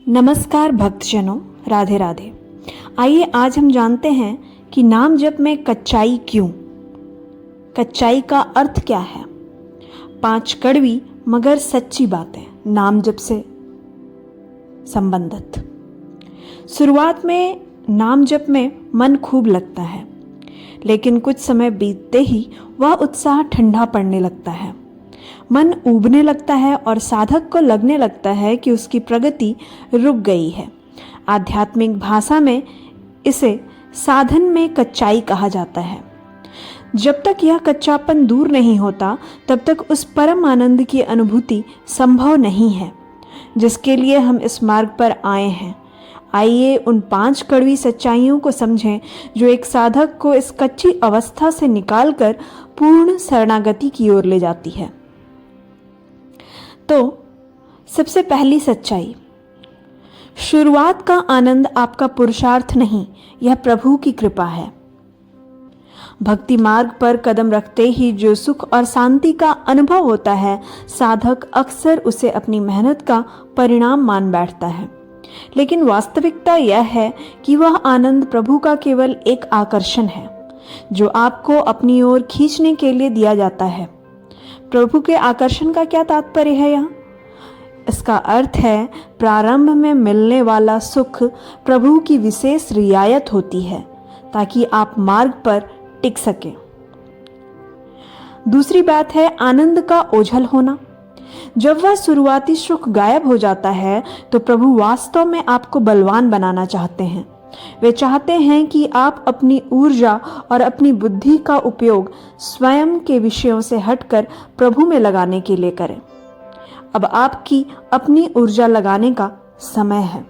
नमस्कार भक्तजनों, राधे राधे। आइए आज हम जानते हैं कि नाम जप में कच्चाई क्यों। कच्चाई का अर्थ क्या है। 5 कड़वी मगर सच्ची बातें नाम जप से संबंधित। शुरुआत में नाम जप में मन खूब लगता है, लेकिन कुछ समय बीतते ही वह उत्साह ठंडा पड़ने लगता है। मन ऊबने लगता है और साधक को लगने लगता है कि उसकी प्रगति रुक गई है। आध्यात्मिक भाषा में इसे साधन में कच्चाई कहा जाता है। जब तक यह कच्चापन दूर नहीं होता, तब तक उस परम आनंद की अनुभूति संभव नहीं है जिसके लिए हम इस मार्ग पर आए हैं। आइए उन 5 कड़वी सच्चाइयों को समझें जो एक साधक को इस कच्ची अवस्था से निकालकर पूर्ण शरणागति की ओर ले जाती है। तो सबसे पहली सच्चाई, शुरुआत का आनंद आपका पुरुषार्थ नहीं, यह प्रभु की कृपा है। भक्ति मार्ग पर कदम रखते ही जो सुख और शांति का अनुभव होता है, साधक अक्सर उसे अपनी मेहनत का परिणाम मान बैठता है। लेकिन वास्तविकता यह है कि वह आनंद प्रभु का केवल एक आकर्षण है जो आपको अपनी ओर खींचने के लिए दिया जाता है। प्रभु के आकर्षण का क्या तात्पर्य है यहाँ? इसका अर्थ है प्रारंभ में मिलने वाला सुख प्रभु की विशेष रियायत होती है ताकि आप मार्ग पर टिक सके। दूसरी बात है आनंद का ओझल होना। जब वह शुरुआती सुख गायब हो जाता है तो प्रभु वास्तव में आपको बलवान बनाना चाहते हैं। वे चाहते हैं कि आप अपनी ऊर्जा और अपनी बुद्धि का उपयोग स्वयं के विषयों से हटकर प्रभु में लगाने के लिए करें। अब आपकी अपनी ऊर्जा लगाने का समय है।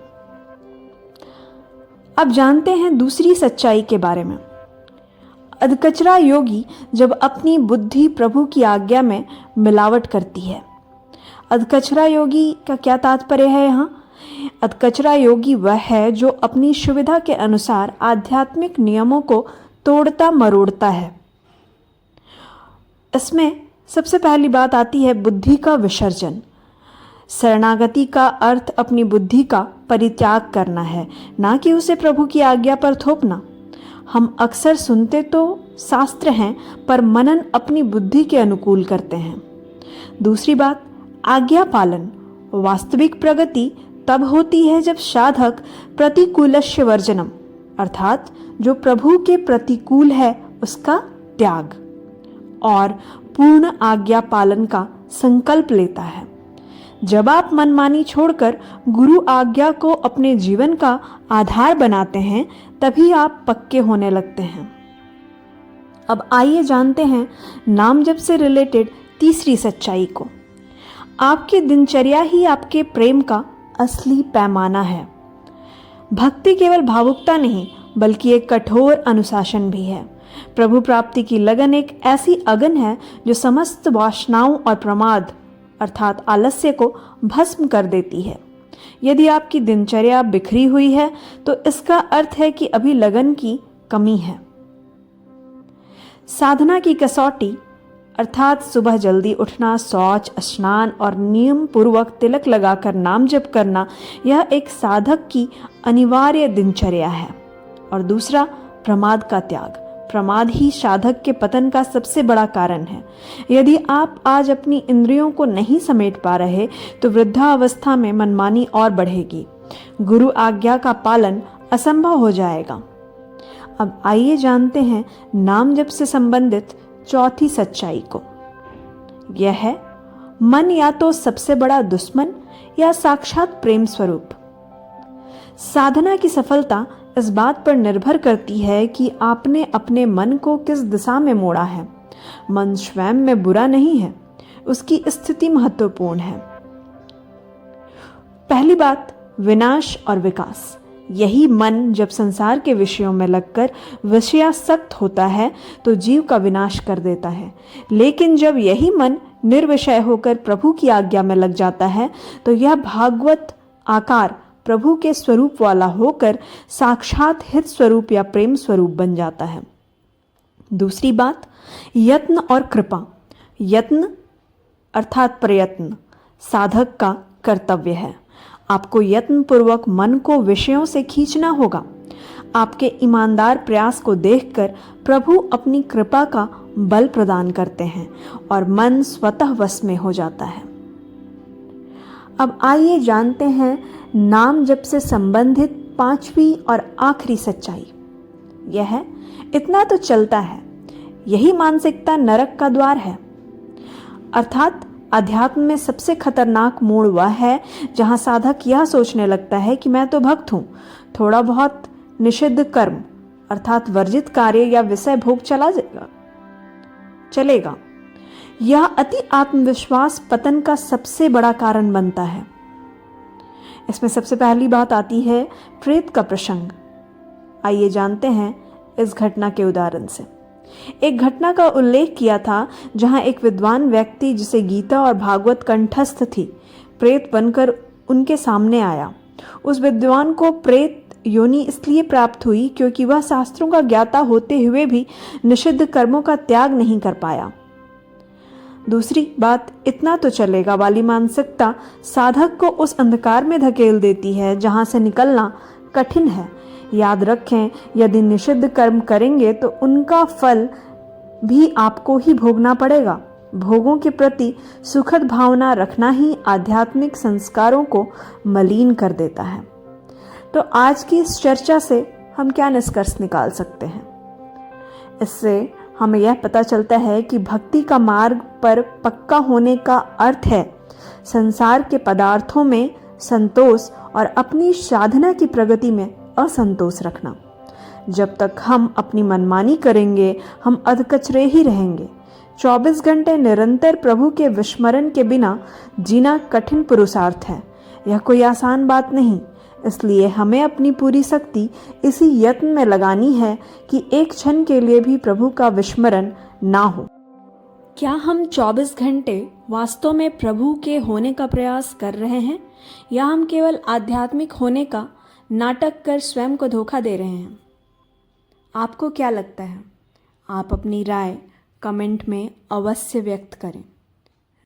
अब जानते हैं दूसरी सच्चाई के बारे में। अधकचरा योगी जब अपनी बुद्धि प्रभु की आज्ञा में मिलावट करती है। अधकचरा योगी का क्या तात्पर्य है यहाँ? अधकचरा योगी वह है जो अपनी सुविधा के अनुसार आध्यात्मिक नियमों को तोड़ता मरोड़ता है। इसमें सबसे पहली बात आती है बुद्धि का विसर्जन। शरणागति का अर्थ अपनी बुद्धि का परित्याग करना है, ना कि उसे प्रभु की आज्ञा पर थोपना। हम अक्सर सुनते तो शास्त्र हैं, पर मनन अपनी बुद्धि के अनुकूल करते हैं। दूसरी बात, आज्ञा पालन। वास्तविक प्रगति तब होती है जब साधक प्रतिकूलस्य वर्जनम, अर्थात जो प्रभु के प्रतिकूल है उसका त्याग और पूर्ण आज्ञा पालन का संकल्प लेता है। जब आप मनमानी छोड़कर गुरु आज्ञा को अपने जीवन का आधार बनाते हैं, तभी आप पक्के होने लगते हैं। अब आइए जानते हैं नाम जप से रिलेटेड तीसरी सच्चाई को। आपकी दिनचर्या ही आपके प्रेम का असली पैमाना है। भक्ति केवल भावुकता नहीं, बल्कि एक कठोर अनुशासन भी है। प्रभु प्राप्ति की लगन एक ऐसी अगन है जो समस्त वासनाओं और प्रमाद अर्थात आलस्य को भस्म कर देती है। यदि आपकी दिनचर्या बिखरी हुई है तो इसका अर्थ है कि अभी लगन की कमी है। साधना की कसौटी अर्थात सुबह जल्दी उठना, शौच, स्नान और नियम पूर्वक तिलक लगाकर नाम जप करना, यह एक साधक की अनिवार्य दिनचर्या है। और दूसरा, प्रमाद का त्याग। प्रमाद ही साधक के पतन का सबसे बड़ा कारण है। यदि आप आज अपनी इंद्रियों को नहीं समेट पा रहे तो वृद्धावस्था में मनमानी और बढ़ेगी। गुरु आज्ञा का पालन असंभव हो जाएगा। अब आइए जानते हैं नाम जप से संबंधित चौथी सच्चाई को। यह है मन या तो सबसे बड़ा दुश्मन या साक्षात प्रेम स्वरूप। साधना की सफलता इस बात पर निर्भर करती है कि आपने अपने मन को किस दिशा में मोड़ा है। मन स्वयं में बुरा नहीं है, उसकी स्थिति महत्वपूर्ण है। पहली बात, विनाश और विकास। यही मन जब संसार के विषयों में लगकर विषयासक्त होता है तो जीव का विनाश कर देता है। लेकिन जब यही मन निर्विषय होकर प्रभु की आज्ञा में लग जाता है तो यह भागवत आकार प्रभु के स्वरूप वाला होकर साक्षात हित स्वरूप या प्रेम स्वरूप बन जाता है। दूसरी बात, यत्न और कृपा। यत्न अर्थात प्रयत्न साधक का कर्तव्य है। आपको यत्नपूर्वक मन को विषयों से खींचना होगा। आपके ईमानदार प्रयास को देखकर प्रभु अपनी कृपा का बल प्रदान करते हैं और मन स्वतः वश में हो जाता है। अब आइए जानते हैं नाम जप से संबंधित 5वीं और आखिरी सच्चाई। यह है, इतना तो चलता है। यही मानसिकता नरक का द्वार है। अर्थात अध्यात्म में सबसे खतरनाक मोड़ वह है जहां साधक यह सोचने लगता है कि मैं तो भक्त हूं, थोड़ा बहुत निषिद्ध कर्म अर्थात वर्जित कार्य या विषय भोग चलेगा। यह अति आत्मविश्वास पतन का सबसे बड़ा कारण बनता है। इसमें सबसे पहली बात आती है प्रेत का प्रसंग। आइए जानते हैं इस घटना के उदाहरण से। एक घटना का उल्लेख किया था जहां एक विद्वान व्यक्ति जिसे गीता और भागवत कंठस्थ थी, प्रेत बनकर उनके सामने आया। उस विद्वान को प्रेत योनि इसलिए प्राप्त हुई क्योंकि वह शास्त्रों का ज्ञाता होते हुए भी निषिद्ध कर्मों का त्याग नहीं कर पाया। दूसरी बात, इतना तो चलेगा वाली मानसिकता साधक को उस अंधकार में धकेल देती है जहां से निकलना कठिन है। याद रखें, यदि निषिद्ध कर्म करेंगे तो उनका फल भी आपको ही भोगना पड़ेगा। भोगों के प्रति सुखद भावना रखना ही आध्यात्मिक संस्कारों को मलिन कर देता है। तो आज की इस चर्चा से हम क्या निष्कर्ष निकाल सकते हैं? इससे हमें यह पता चलता है कि भक्ति का मार्ग पर पक्का होने का अर्थ है संसार के पदार्थों में संतोष और अपनी साधना की प्रगति में असंतोष रखना। जब तक हम अपनी मनमानी करेंगे, हम अधकचरे ही रहेंगे। 24 घंटे निरंतर प्रभु के विस्मरण के बिना जीना कठिन पुरुषार्थ है। यह कोई आसान बात नहीं। इसलिए हमें अपनी पूरी शक्ति इसी यत्न में लगानी है कि एक क्षण के लिए भी प्रभु का विस्मरण ना हो। क्या हम 24 घंटे वास्तव में प्रभु के होने का प्रयास कर रहे हैं, या हम केवल आध्यात्मिक होने का नाटक कर स्वयं को धोखा दे रहे हैं? आपको क्या लगता है? आप अपनी राय कमेंट में अवश्य व्यक्त करें।